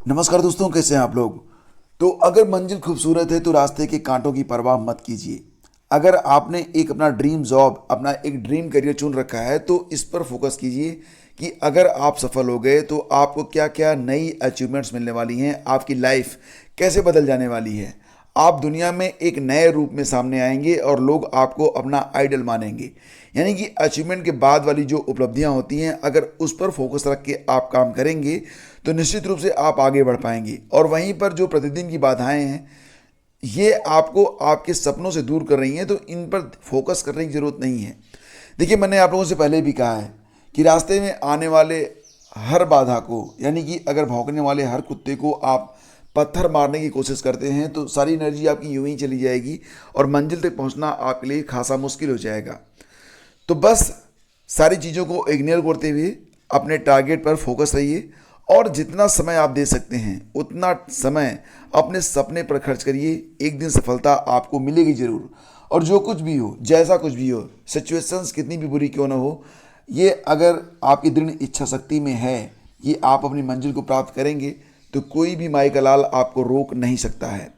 नमस्कार दोस्तों, कैसे हैं आप लोग। तो अगर मंजिल खूबसूरत है तो रास्ते के कांटों की परवाह मत कीजिए। अगर आपने एक अपना ड्रीम जॉब, अपना एक ड्रीम करियर चुन रखा है तो इस पर फोकस कीजिए कि अगर आप सफल हो गए तो आपको क्या क्या नई अचीवमेंट्स मिलने वाली हैं, आपकी लाइफ कैसे बदल जाने वाली है। आप दुनिया में एक नए रूप में सामने आएंगे और लोग आपको अपना आइडल मानेंगे। यानी कि अचीवमेंट के बाद वाली जो उपलब्धियां होती हैं, अगर उस पर फोकस रख के आप काम करेंगे तो निश्चित रूप से आप आगे बढ़ पाएंगे। और वहीं पर जो प्रतिदिन की बाधाएं हैं, ये आपको आपके सपनों से दूर कर रही हैं, तो इन पर फोकस करने की ज़रूरत नहीं है। देखिए, मैंने आप लोगों से पहले भी कहा है कि रास्ते में आने वाले हर बाधा को, यानी कि अगर भौंकने वाले हर कुत्ते को आप पत्थर मारने की कोशिश करते हैं तो सारी एनर्जी आपकी यूं ही चली जाएगी और मंजिल तक पहुंचना आपके लिए खासा मुश्किल हो जाएगा। तो बस सारी चीज़ों को इग्नोर करते हुए अपने टारगेट पर फोकस रहिए और जितना समय आप दे सकते हैं उतना समय अपने सपने पर खर्च करिए। एक दिन सफलता आपको मिलेगी ज़रूर। और जो कुछ भी हो, जैसा कुछ भी हो, सिचुएशंस कितनी भी बुरी क्यों ना हो, ये अगर आपकी दृढ़ इच्छा शक्ति में है कि आप अपनी मंजिल को प्राप्त करेंगे तो कोई भी माई का लाल आपको रोक नहीं सकता है।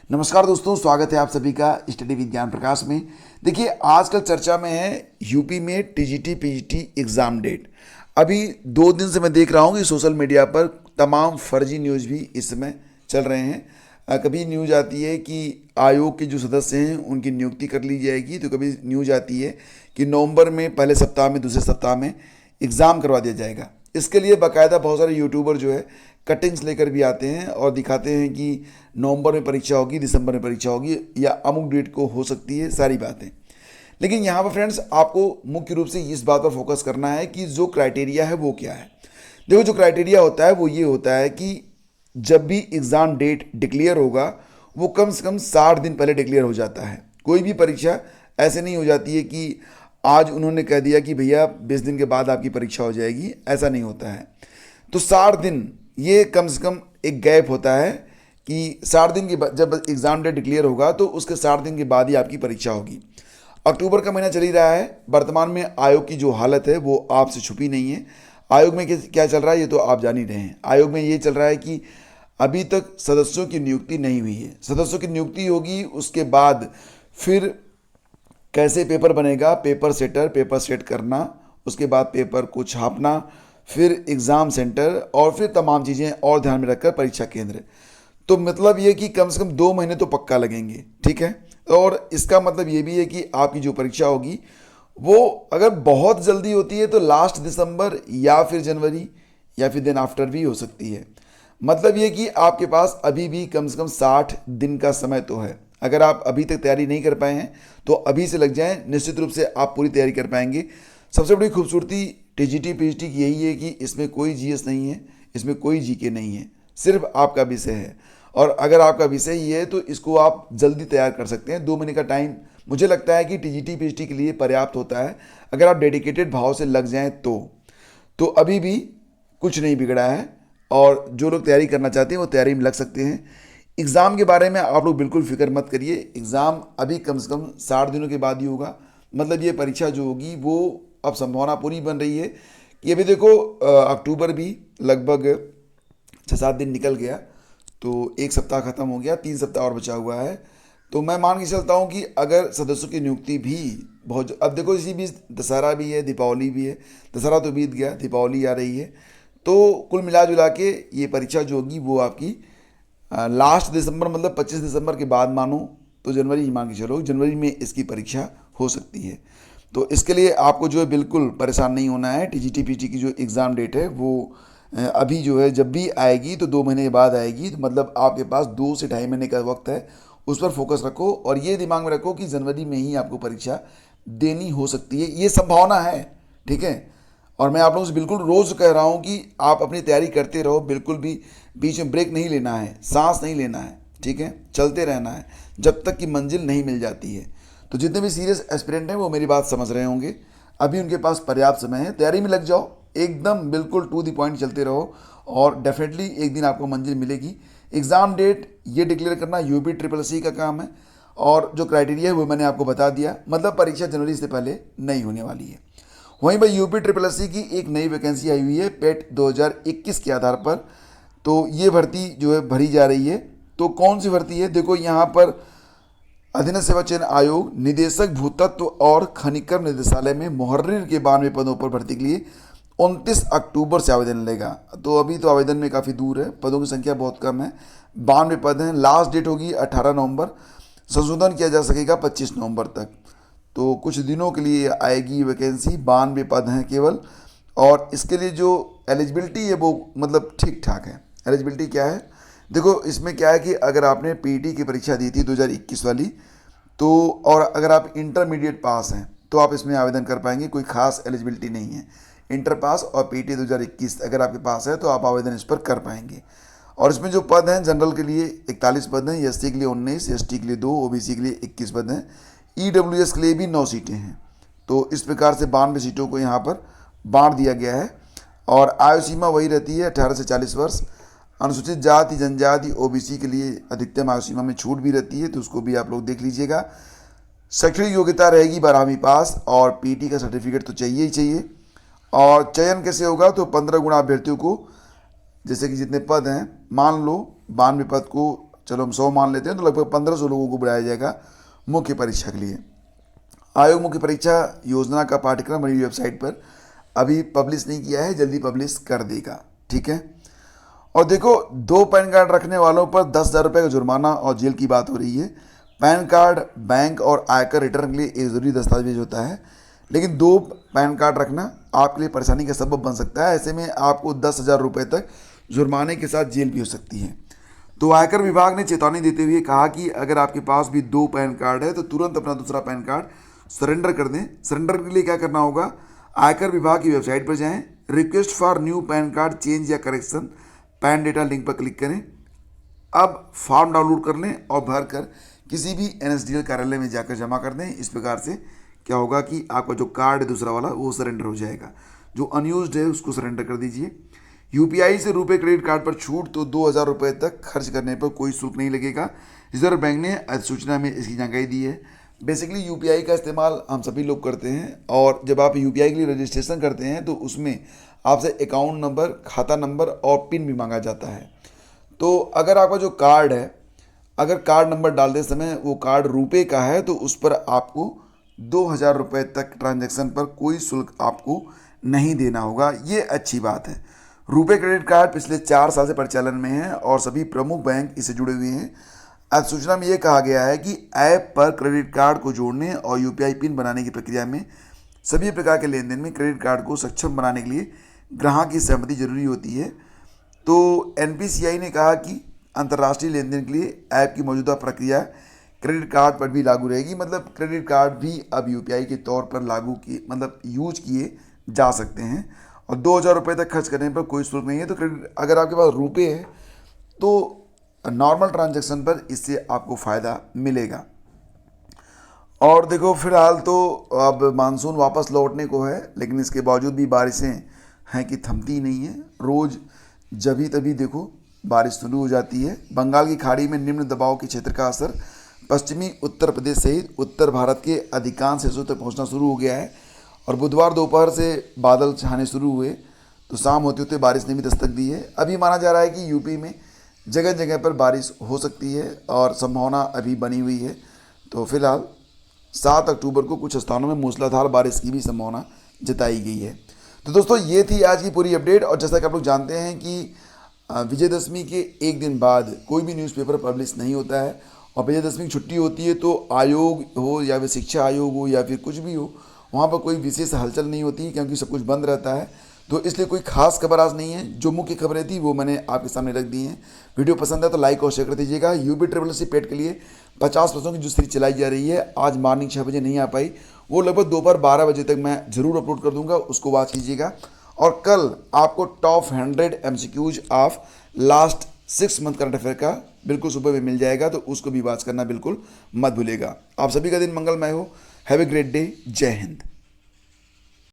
नमस्कार दोस्तों, स्वागत है आप सभी का स्टडी विज्ञान प्रकाश में। देखिए, आजकल चर्चा में है यूपी में टीजीटी पीजीटी एग्ज़ाम डेट। अभी 2 दिन से मैं देख रहा हूँ कि सोशल मीडिया पर तमाम फर्जी न्यूज़ भी इस समय चल रहे हैं। कभी न्यूज़ आती है कि आयोग के जो सदस्य हैं उनकी नियुक्ति कर ली जाएगी, तो कभी न्यूज़ आती है कि नवंबर में पहले सप्ताह में, दूसरे सप्ताह में एग्ज़ाम करवा दिया जाएगा। इसके लिए बाकायदा बहुत सारे यूट्यूबर जो है कटिंग्स लेकर भी आते हैं और दिखाते हैं कि नवंबर में परीक्षा होगी, दिसंबर में परीक्षा होगी या अमुक डेट को हो सकती है, सारी बातें। लेकिन यहाँ पर फ्रेंड्स, आपको मुख्य रूप से इस बात पर फोकस करना है कि जो क्राइटेरिया है वो क्या है। देखो, जो क्राइटेरिया होता है वो ये होता है कि जब भी एग्ज़ाम डेट डिक्लेयर होगा वो कम से कम 60 दिन पहले डिक्लेयर हो जाता है। कोई भी परीक्षा ऐसे नहीं हो जाती है कि आज उन्होंने कह दिया कि भैया 20 दिन के बाद आपकी परीक्षा हो जाएगी, ऐसा नहीं होता है। तो 60 दिन ये कम से कम एक गैप होता है कि 60 दिन के बाद जब एग्ज़ाम डेट डिक्लेयर होगा तो उसके 60 दिन के बाद ही आपकी परीक्षा होगी। अक्टूबर का महीना चल ही रहा है। वर्तमान में आयोग की जो हालत है वो आपसे छुपी नहीं है। आयोग में क्या चल रहा है ये तो आप जान ही रहे हैं। आयोग में ये चल रहा है कि अभी तक सदस्यों की नियुक्ति नहीं हुई है। सदस्यों की नियुक्ति होगी, उसके बाद फिर कैसे पेपर बनेगा, पेपर सेटर, पेपर सेट करना, उसके बाद पेपर को छापना, फिर एग्ज़ाम सेंटर और फिर तमाम चीज़ें और ध्यान में रखकर परीक्षा केंद्र। तो मतलब ये कि कम से कम 2 महीने तो पक्का लगेंगे, ठीक है। और इसका मतलब ये भी है कि आपकी जो परीक्षा होगी वो अगर बहुत जल्दी होती है तो लास्ट दिसंबर या फिर जनवरी या फिर दिन आफ्टर भी हो सकती है। मतलब ये कि आपके पास अभी भी कम से कम 60 दिन का समय तो है। अगर आप अभी तक तैयारी नहीं कर पाए हैं तो अभी से लग जाएं, निश्चित रूप से आप पूरी तैयारी कर पाएंगे। सबसे बड़ी खूबसूरती टीजीटी पीजीटी की यही है कि इसमें कोई जीएस नहीं है, इसमें कोई जीके नहीं है, सिर्फ आपका विषय है। और अगर आपका विषय ही है तो इसको आप जल्दी तैयार कर सकते हैं। 2 महीने का टाइम मुझे लगता है कि टीजीटी पीजीटी के लिए पर्याप्त होता है, अगर आप डेडिकेटेड भाव से लग जाएं तो अभी भी कुछ नहीं बिगड़ा है। और जो लोग तैयारी करना चाहते हैं वो तैयारी में लग सकते हैं। एग्ज़ाम के बारे में आप लोग बिल्कुल फिक्र मत करिए। एग्ज़ाम अभी कम से कम 60 दिनों के बाद ही होगा। मतलब ये परीक्षा जो होगी वो अब संभावना पूरी बन रही है कि अभी देखो, अक्टूबर भी लगभग 6-7 दिन निकल गया, तो एक सप्ताह खत्म हो गया, 3 सप्ताह और बचा हुआ है। तो मैं मान के चलता हूँ कि अगर सदस्यों की नियुक्ति भी बहुत, अब देखो इसी बीच दशहरा भी है, दीपावली भी है। दशहरा तो बीत गया, दीपावली आ रही है। तो कुल मिला जुला के ये परीक्षा जो होगी वो आपकी लास्ट दिसंबर, मतलब 25 दिसंबर के बाद मानो तो जनवरी ही मान के चलो, जनवरी में इसकी परीक्षा हो सकती है। तो इसके लिए आपको जो है बिल्कुल परेशान नहीं होना है। टीजीटी पीटी की जो एग्ज़ाम डेट है वो अभी जो है जब भी आएगी तो 2 महीने के बाद आएगी। तो मतलब आपके पास 2 से ढाई महीने का वक्त है, उस पर फोकस रखो और ये दिमाग में रखो कि जनवरी में ही आपको परीक्षा देनी हो सकती है, ये संभावना है, ठीक है। और मैं आप लोगों से बिल्कुल रोज़ कह रहा हूँ कि आप अपनी तैयारी करते रहो, बिल्कुल भी बीच में ब्रेक नहीं लेना है, सांस नहीं लेना है, ठीक है। चलते रहना है जब तक कि मंजिल नहीं मिल जाती है। तो जितने भी सीरियस एस्पिरेंट हैं वो मेरी बात समझ रहे होंगे। अभी उनके पास पर्याप्त समय है, तैयारी में लग जाओ, एकदम बिल्कुल टू द पॉइंट चलते रहो और डेफिनेटली एक दिन आपको मंजिल मिलेगी। एग्ज़ाम डेट ये डिक्लेयर करना यूपी ट्रिपल सी का काम है और जो क्राइटेरिया है वो मैंने आपको बता दिया। मतलब परीक्षा जनवरी से पहले नहीं होने वाली है। वहीं पर यूपी ट्रिपल एस सी की एक नई वैकेंसी आई हुई है पेट 2021 के आधार पर। तो ये भर्ती जो है भरी जा रही है। तो कौन सी भर्ती है, देखो यहाँ पर अधीनस्थ सेवा चयन आयोग निदेशक भूतत्व और खनिकर्म निदेशालय में मुहर्रिर के 92 पदों पर भर्ती के लिए 29 अक्टूबर से आवेदन लेगा। तो अभी तो आवेदन में काफ़ी दूर है, पदों की संख्या बहुत कम है, 92 पद हैं। लास्ट डेट होगी 18 नवंबर, संशोधन किया जा सकेगा 25 नवंबर तक। तो कुछ दिनों के लिए आएगी ये वैकेंसी, 92 पद हैं केवल। और इसके लिए जो एलिजिबिलिटी है वो मतलब ठीक ठाक है। एलिजिबिलिटी क्या है, देखो इसमें क्या है कि अगर आपने पीटी की परीक्षा दी थी 2021 वाली, तो और अगर आप इंटरमीडिएट पास हैं तो आप इसमें आवेदन कर पाएंगे, कोई खास एलिजिबिलिटी नहीं है। इंटर पास और पीटी 2021 अगर आपके पास है तो आप आवेदन इस पर कर पाएंगे। और इसमें जो पद हैं, जनरल के लिए 41 पद हैं, एससी के लिए 19, एसटी के लिए 2, ओबीसी के लिए 21 पद हैं, ईडब्ल्यूएस के लिए भी 9 सीटें हैं। तो इस प्रकार से 92 सीटों को यहाँ पर बांट दिया गया है। और आयु सीमा वही रहती है 18 से 40 वर्ष। अनुसूचित जाति जनजाति ओबीसी के लिए अधिकतम आयु सीमा में छूट भी रहती है, तो उसको भी आप लोग देख लीजिएगा। शैक्षणिक योग्यता रहेगी 12वीं पास और पीटी का सर्टिफिकेट तो चाहिए ही चाहिए। और चयन कैसे होगा, तो 15 गुणा अभ्यर्थियों को, जैसे कि जितने पद हैं मान लो 92 पद को चलो हम 100 मान लेते हैं, तो लगभग 1500 लोगों को बुलाया जाएगा मुख्य परीक्षा के लिए। आयोग मुख्य परीक्षा योजना का पाठ्यक्रम मेरी वेबसाइट पर अभी पब्लिश नहीं किया है, जल्दी पब्लिश कर देगा, ठीक है। और देखो 2 पैन कार्ड रखने वालों पर 10,000 रुपये का जुर्माना और जेल की बात हो रही है। पैन कार्ड बैंक और आयकर रिटर्न के लिए एक ज़रूरी दस्तावेज होता है, लेकिन 2 पैन कार्ड रखना आपके लिए परेशानी का सबब बन सकता है। ऐसे में आपको 10,000 रुपये तक जुर्माने के साथ जेल भी हो सकती है। तो आयकर विभाग ने चेतावनी देते हुए कहा कि अगर आपके पास भी 2 पैन कार्ड है तो तुरंत अपना दूसरा पैन कार्ड सरेंडर कर दें। सरेंडर के लिए क्या करना होगा, आयकर विभाग की वेबसाइट पर जाएं, request for new pan card change या करेक्शन पैन डेटा लिंक पर क्लिक करें। अब फॉर्म डाउनलोड कर लें और भर कर किसी भी एनएसडीएल कार्यालय में जाकर जमा कर दें। इस प्रकार से क्या होगा कि आपका जो कार्ड है दूसरा वाला वो सरेंडर हो जाएगा, जो अनयूज्ड है उसको सरेंडर कर दीजिए। यूपीआई से रुपए क्रेडिट कार्ड पर छूट, तो 2,000 रुपये तक खर्च करने पर कोई शुल्क नहीं लगेगा। रिजर्व बैंक ने अधिसूचना में इसकी जानकारी दी है। बेसिकली यूपीआई का इस्तेमाल हम सभी लोग करते हैं, और जब आप यूपीआई के लिए रजिस्ट्रेशन करते हैं तो उसमें आपसे अकाउंट नंबर, खाता नंबर और पिन भी मांगा जाता है। तो अगर आपका जो कार्ड है, अगर कार्ड नंबर डालते समय वो कार्ड रुपए का है तो उस पर आपको 2,000 रुपये तक ट्रांजैक्शन पर कोई शुल्क आपको नहीं देना होगा। ये अच्छी बात है। रुपे क्रेडिट कार्ड पिछले 4 साल से परिचालन में है और सभी प्रमुख बैंक इससे जुड़े हुए हैं। अधिसूचना में यह कहा गया है कि ऐप पर क्रेडिट कार्ड को जोड़ने और यूपीआई पिन बनाने की प्रक्रिया में सभी प्रकार के लेन देन में क्रेडिट कार्ड को सक्षम बनाने के लिए ग्राहक की सहमति जरूरी होती है। तो एनपीसीआई ने कहा कि अंतर्राष्ट्रीय लेन देन के लिए ऐप की मौजूदा प्रक्रिया क्रेडिट कार्ड पर भी लागू रहेगी। मतलब क्रेडिट कार्ड भी अब यूपीआई के तौर पर लागू किए, मतलब यूज किए जा सकते हैं। और 2,000 रुपये तक खर्च करने पर कोई शुल्क नहीं है। तो क्रेडिट, अगर आपके पास रुपए है तो नॉर्मल ट्रांजैक्शन पर इससे आपको फ़ायदा मिलेगा। और देखो फिलहाल तो अब मानसून वापस लौटने को है, लेकिन इसके बावजूद भी बारिशें हैं कि थमती नहीं है। रोज़ जभी तभी देखो बारिश शुरू हो जाती है। बंगाल की खाड़ी में निम्न दबाव के क्षेत्र का असर पश्चिमी उत्तर प्रदेश सहित उत्तर भारत के अधिकांश हिस्सों तक पहुंचना शुरू हो गया है। और बुधवार दोपहर से बादल छाने शुरू हुए तो शाम होते होते बारिश ने भी दस्तक दी है। अभी माना जा रहा है कि यूपी में जगह जगह पर बारिश हो सकती है और संभावना अभी बनी हुई है। तो फिलहाल 7 अक्टूबर को कुछ स्थानों में मूसलाधार बारिश की भी संभावना जताई गई है। तो दोस्तों ये थी आज की पूरी अपडेट। और जैसा कि आप लोग जानते हैं कि विजयदशमी के एक दिन बाद कोई भी न्यूज़पेपर पब्लिश नहीं होता है, और विजयदशमी की छुट्टी होती है तो आयोग हो या फिर शिक्षा आयोग हो या फिर कुछ भी हो, वहाँ पर कोई विशेष हलचल नहीं होती क्योंकि सब कुछ बंद रहता है। तो इसलिए कोई खास खबर आज नहीं है। जो मुख्य खबरें थी वो मैंने आपके सामने रख दी हैं। वीडियो पसंद है तो लाइक और शेयर कर दीजिएगा। यूपी पेट के लिए 50% की जो सीरीज चलाई जा रही है, आज मॉर्निंग 6 बजे नहीं आ पाई, वो लगभग दोपहर 12 बजे तक मैं ज़रूर अपलोड कर दूंगा, उसको वॉच कीजिएगा। और कल आपको top 100 MCQs of last 6 month current affair का बिल्कुल सुबह में मिल जाएगा, तो उसको भी वॉच करना बिल्कुल मत भूलिएगा। आप सभी का दिन मंगलमय हो। Have a great day. जय हिंद।